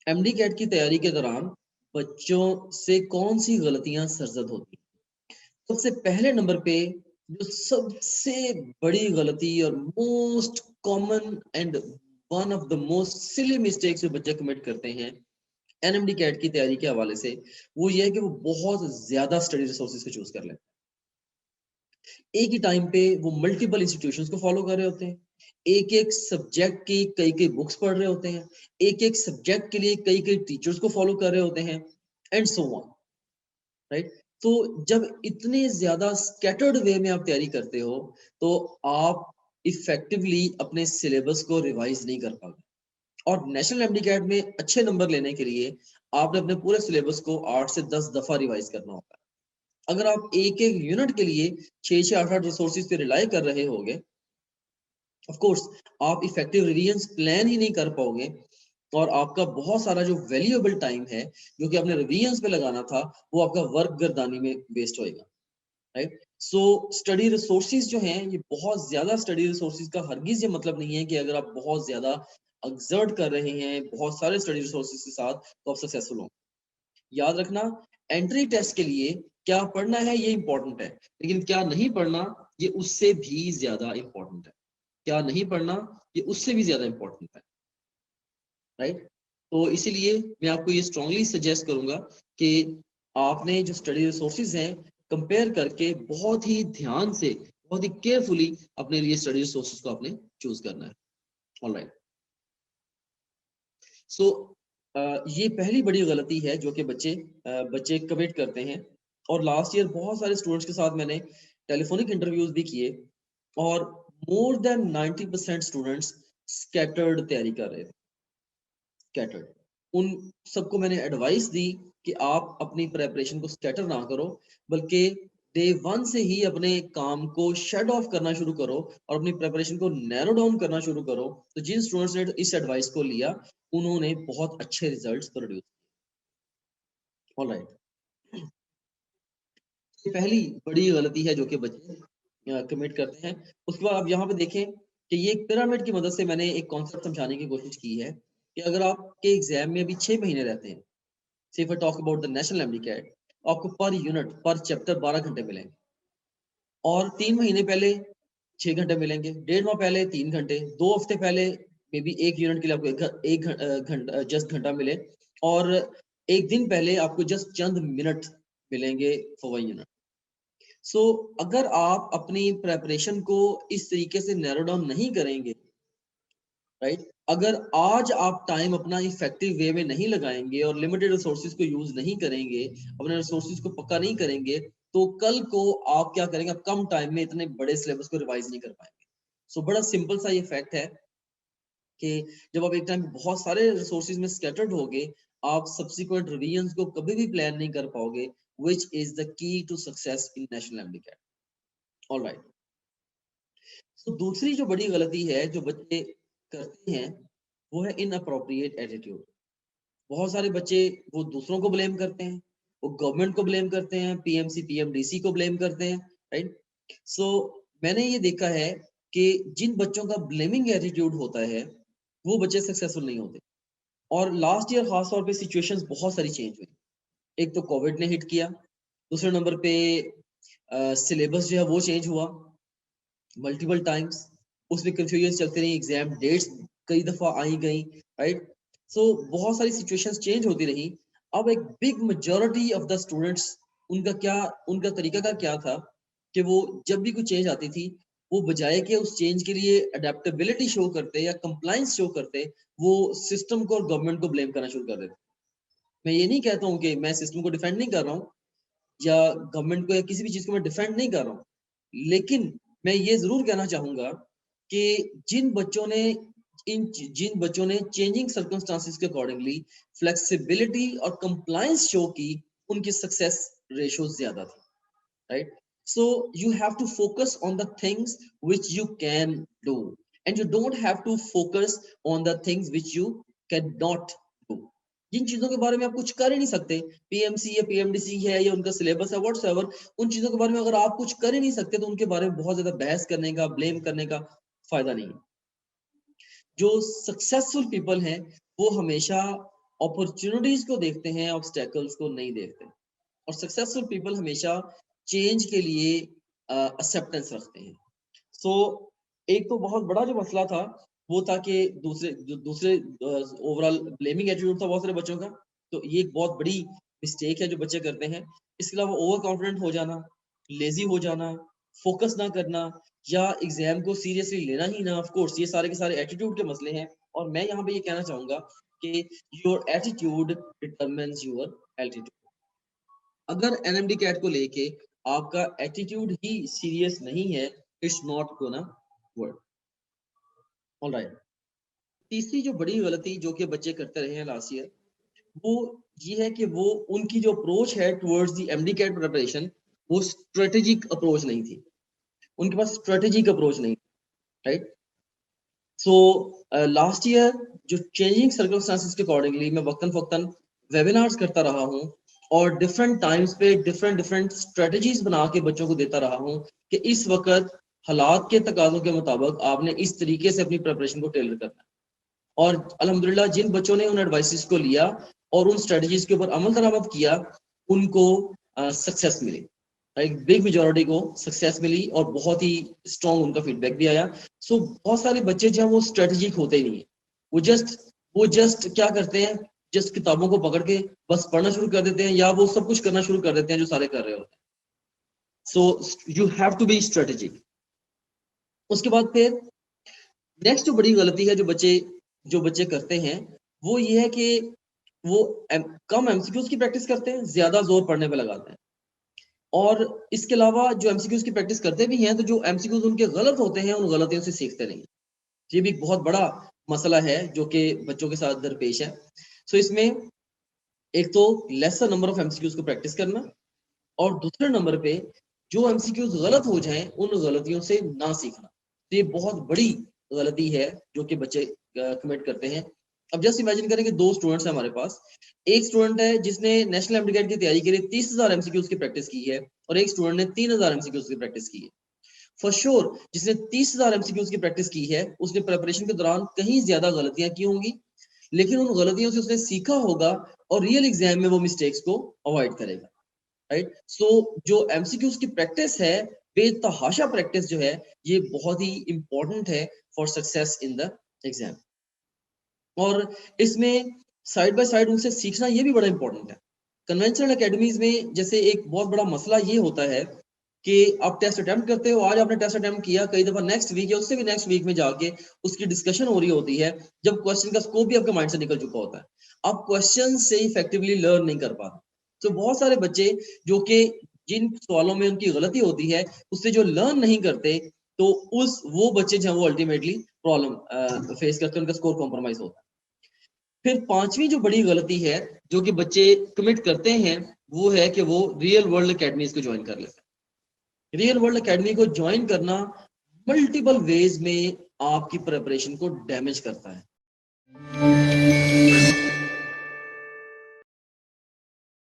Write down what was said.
MD cat की तैयारी के दौरान बच्चों से कौन सी गलतियां सरजद होती हैं? सबसे पहले नंबर पे जो सबसे बड़ी गलती और most common and one of the most silly mistakes जो बच्चे कमिट करते हैं एनएमडी कैट की तैयारी के हवाले से, वो ये है कि वो बहुत ज्यादा स्टडी रिसोर्सेज को चूज कर लेते हैं। एक ही टाइम पे वो मल्टीपल इंस्टीट्यूशंस को फॉलो कर रहे होते हैं, एक एक सब्जेक्ट की कई कई बुक्स पढ़ रहे होते हैं, एक एक सब्जेक्ट के लिए कई कई टीचर्स को फॉलो कर रहे होते हैं, एंड सो ऑन, राइट। तो जब इतने ज्यादा स्कैटर्ड वे में आप तैयारी करते हो तो आप इफेक्टिवली अपने सिलेबस को रिवाइज नहीं कर पाओगे। और नेशनल एमडी में अच्छे नंबर लेने के लिए आपने अपने पूरे सिलेबस को 8 से 10 दफा रिवाइज करना होता है। अगर आप एक एक यूनिट के लिए 6 से 8 रिसोर्सेज पे रिलाई कर रहे होगे, ऑफ कोर्स आप इफेक्टिव रिवीजन प्लान ही नहीं कर पाओगे, और आपका बहुत सारा जो वैल्यूएबल टाइम है जो कि आपने रिवीजन पे लगाना था, वो आपका वर्क गर्दानी में वेस्ट होएगा, राइट। सो स्टडी रिसोर्सेज जो हैं, ये बहुत ज्यादा स्टडी रिसोर्सेज का हरगिज ये मतलब नहीं है कि अगर आप बहुत ज्यादा एक्सर्ट कर रहे हैं बहुत सारे स्टडी रिसोर्सेज के साथ तो आप सक्सेसफुल होंगे। याद रखना, एंट्री टेस्ट के लिए क्या पढ़ना है ये इंपॉर्टेंट है, लेकिन क्या नहीं पढ़ना ये उससे भी ज्यादा इंपॉर्टेंट है। क्या नहीं पढ़ना ये उससे भी ज्यादा इंपॉर्टेंट है, राइट। तो इसीलिए मैं आपको ये स्ट्रांगली सजेस्ट करूंगा कि आपने जो स्टडी रिसोर्सेज हैं कंपेयर करके बहुत ही ध्यान से, बहुत ही केयरफुली अपने लिए स्टडी रिसोर्सेज को आपने चूज करना है। ऑलराइट। सो ये पहली बड़ी गलती है जो कि बच्चे कमिट करते हैं। और लास्ट ईयर बहुत सारे स्टूडेंट्स के साथ मैंने टेलीफोनिक इंटरव्यूज भी किए, और मोर देन 90% स्टूडेंट्स स्कैटर्ड तैयारी कर रहे थे, स्कैटर्ड। उन सबको मैंने एडवाइस दी कि आप अपनी प्रेपरेशन को स्कैटर ना करो, बल्कि डे वन से ही अपने काम को शेड ऑफ करना शुरू करो और अपनी प्रेपरेशन को नैरो डाउन करना शुरू करो। तो जिन स्टूडेंट्स ने इस एडवाइस को लिया उन्होंने बहुत अच्छे रिजल्ट्स प्रोड्यूस। ऑलराइट। ये पहली बड़ी गलती है जो कि बच्चे कमिट करते हैं। उसके बाद आप यहाँ पे देखें कि ये एक पिरामिड की मदद से मैंने एक कॉन्सेप्ट समझाने की कोशिश की है कि अगर आपके एग्जाम में अभी 6 महीने रहते हैं, से if I talk about the national MD आपको पर यूनिट पर चैप्टर 12 घंटे मिलेंगे, और 3 महीने पहले 6 घंटे मिलेंगे, 1.5 माह पहले 3 घंटे, 2 हफ्ते पहले मे बी एक यूनिट के लिए आपको एक घंटा जस्ट घंटा मिले, और एक दिन पहले आपको जस्ट चंद मिनट मिलेंगे फॉर वन यूनिट। सो अगर आप अपनी प्रेपरेशन को इस तरीके से नैरो डाउन नहीं करेंगे, राइट, अगर आज आप टाइम अपना इफेक्टिव वे में नहीं लगाएंगे और लिमिटेड रिसोर्सेज को यूज नहीं करेंगे, अपने रिसोर्सेज को पक्का नहीं करेंगे, तो कल को आप क्या करेंगे, आप कम टाइम में इतने बड़े सिलेबस को रिवाइज नहीं कर पाएंगे। सो बड़ा सिंपल सा ये फैक्ट है कि जब आप एक टाइम बहुत सारे रिसोर्सेज में स्कैटर्ड होगे, आप सब्सिक्वेंट रिवीजन को कभी भी प्लान नहीं कर पाओगे, which is the key to success in national MD. Alright. तो दूसरी जो बड़ी गलती है जो बच्चे करते हैं वो है इनअप्रोप्रिएट एटीट्यूड। बहुत सारे बच्चे वो दूसरों को ब्लेम करते हैं, वो गवर्नमेंट को ब्लेम करते हैं, पीएमसी पीएमडीसी को ब्लेम करते हैं, राइट। सो मैंने ये देखा है कि जिन बच्चों का ब्लेमिंग एटीट्यूड होता है वो बच्चे सक्सेसफुल नहीं होते। और लास्ट ईयर खास तौर पे सिचुएशंस बहुत सारी चेंज हुई। एक तो कोविड ने हिट किया, दूसरे नंबर पे सिलेबस जो है वो चेंज हुआ मल्टीपल टाइम्स, उसमें कंफ्यूजन चलते रही, एग्जाम डेट्स कई दफा आई गई, राइट। सो बहुत सारी सिचुएशंस चेंज होती रही। अब एक big majority of the students, उनका तरीका का क्या था कि वो जब भी कोई चेंज आती थी, वो बजाय के उस चेंज के लिए अडेप्टेबिलिटी शो करते या कंप्लायंस शो करते, वो सिस्टम को और गवर्नमेंट को ब्लेम करना शुरू कर देते। मैं ये नहीं कहता हूँ कि मैं सिस्टम को डिफेंड नहीं कर रहा हूँ या गवर्नमेंट को या किसी भी चीज को मैं डिफेंड नहीं कर रहा हूँ, लेकिन मैं ये जरूर कहना चाहूंगा कि जिन बच्चों ने चेंजिंग सर्कमस्टांसिस के अकॉर्डिंगली फ्लेक्सिबिलिटी और कंप्लायंस शो की, उनकी सक्सेस रेशो ज्यादा थी, right. So you have to focus on the things which you can do, and you don't have to focus on the things which you can not do. जिन चीजों के बारे में आप कुछ कर ही नहीं सकते, पीएमसी या पीएमडीसी है या उनका सिलेबस है व्हाटसएवर, उन चीजों के बारे में अगर आप कुछ कर ही नहीं सकते तो उनके बारे में बहुत ज्यादा बहस करने का, ब्लेम करने का फायदा नहीं है। जो सक्सेसफुल पीपल हैं वो हमेशा अपॉर्चुनिटीज को देखते हैं, ऑब्स्टेकल्स को नहीं देखते। और सक्सेसफुल पीपल हमेशा चेंज के लिए एक्सेप्टेंस रखते हैं। सो एक तो बहुत बड़ा जो मसला था वो था कि दूसरे ओवरऑल ब्लेमिंग एटीट्यूड था बहुत सारे बच्चों का। तो ये एक बहुत बड़ी मिस्टेक है जो बच्चे करते हैं। इसके अलावा ओवर कॉन्फिडेंट हो जाना, लेजी हो जाना, फोकस ना करना, या एग्जाम को सीरियसली लेना ही ना। ऑफ कोर्स ये सारे के सारे एटीट्यूड के मसले हैं। और मैं यहाँ पे ये कहना चाहूंगा कि your attitude determines your altitude. अगर एनएमडी कैट को लेके आपका एटीट्यूड ही सीरियस नहीं है, it's not gonna work. Alright, तीसरी जो बड़ी गलती जो कि बच्चे करते रहे हैं लास्ट ईयर, वो ये है कि वो उनकी जो अप्रोच है towards the MD CAT preparation, वो स्ट्रेटेजिक अप्रोच नहीं थी। उनके पास स्ट्रेटेजिक अप्रोच नहीं, राइट। सो लास्ट ईयर जो चेंजिंग सर्कमस्टांसेस के अकॉर्डिंगली मैं वक्तन फक्तन वेबिनार्स करता रहा हूँ और डिफरेंट टाइम्स पे डिफरेंट स्ट्रेटजीज बना के बच्चों को देता रहा हूँ कि इस वक्त हालात के तकाजों के मुताबिक आपने इस तरीके से अपनी प्रिपरेशन को टेलर करना है। और अल्हम्दुलिल्लाह जिन बच्चों ने उन एडवाइसेस को लिया और उन स्ट्रेटजीज के ऊपर अमल दरामद किया, उनको सक्सेस मिली। एक बिग मेजॉरिटी को सक्सेस मिली और बहुत ही स्ट्रॉन्ग उनका फीडबैक भी आया। सो बहुत सारे बच्चे जो हैं वो स्ट्रेटजिक होते ही नहीं है। वो जस्ट क्या करते हैं, जस्ट किताबों को पकड़ के बस पढ़ना शुरू कर देते हैं, या वो सब कुछ करना शुरू कर देते हैं जो सारे कर रहे होते हैं। So you have to be strategic. उसके बाद फिर नेक्स्ट जो बड़ी गलती है जो बच्चे करते हैं, वो ये है कि वो कम एमसीक्यूज की प्रैक्टिस करते हैं, ज्यादा जोर पढ़ने पे लगाते हैं। और इसके अलावा जो एमसीक्यूज की प्रैक्टिस करते भी हैं, तो जो एमसीक्यूज उनके गलत होते हैं उन गलतियों से सीखते नहीं। ये भी एक बहुत बड़ा मसला है जो कि बच्चों के साथ दरपेश है। सो इसमें एक तो लेसर नंबर ऑफ एमसीक्यूज को प्रैक्टिस करना, और दूसरे नंबर पे जो एमसीक्यूज गलत हो जाएं उन गलतियों से ना सीखना। तो ये बहुत बड़ी गलती है जो कि बच्चे कमिट करते हैं। अब जस्ट इमेजिन करें कि दो स्टूडेंट्स हैं हमारे पास। एक स्टूडेंट है जिसने नेशनल एमडीकैट की तैयारी के लिए 30,000 एमसीक्यूज की प्रैक्टिस की है, और एक स्टूडेंट ने 3,000 एमसीक्यूज की प्रैक्टिस की है। फॉर श्योर जिसने 30,000 एमसीक्यूज की प्रैक्टिस की है उसने प्रिपरेशन के दौरान कहीं ज्यादा गलतियां की होंगी, लेकिन उन गलतियों से उसने सीखा होगा और रियल एग्जाम में वो मिस्टेक्स को अवॉइड करेगा, राइट। सो जो एमसीक्यूज की प्रैक्टिस है, बेतहाशा प्रैक्टिस जो है, ये बहुत ही इंपॉर्टेंट है for success in the exam. और इसमें साइड बाय साइड उनसे सीखना ये भी बड़ा इंपॉर्टेंट है। कन्वेंशनल एकेडमीज में जैसे एक बहुत बड़ा मसला ये होता है कि आप टेस्ट अटेम्प्ट करते हो, आज आपने टेस्ट अटेम्प्ट किया, कई दफा नेक्स्ट वीक या उससे भी नेक्स्ट वीक में जाके उसकी डिस्कशन हो रही होती है, जब क्वेश्चन का स्कोप भी आपके माइंड से निकल चुका होता है, आप क्वेश्चन से इफेक्टिवली लर्न नहीं कर पाते। तो बहुत सारे बच्चे जो कि जिन सवालों में उनकी गलती होती है उससे जो लर्न नहीं करते, तो वो बच्चे जो है वो अल्टीमेटली प्रॉब्लम फेस करते हैं, उनका स्कोर कॉम्प्रोमाइज होता है। फिर पांचवी जो बड़ी गलती है जो कि बच्चे कमिट करते हैं, वो है कि वो रियल वर्ल्ड अकेडमीज को ज्वाइन कर लेते हैं। रियल वर्ल्ड अकेडमी को ज्वाइन करना मल्टीपल वेज में आपकी प्रिपरेशन को डैमेज करता है।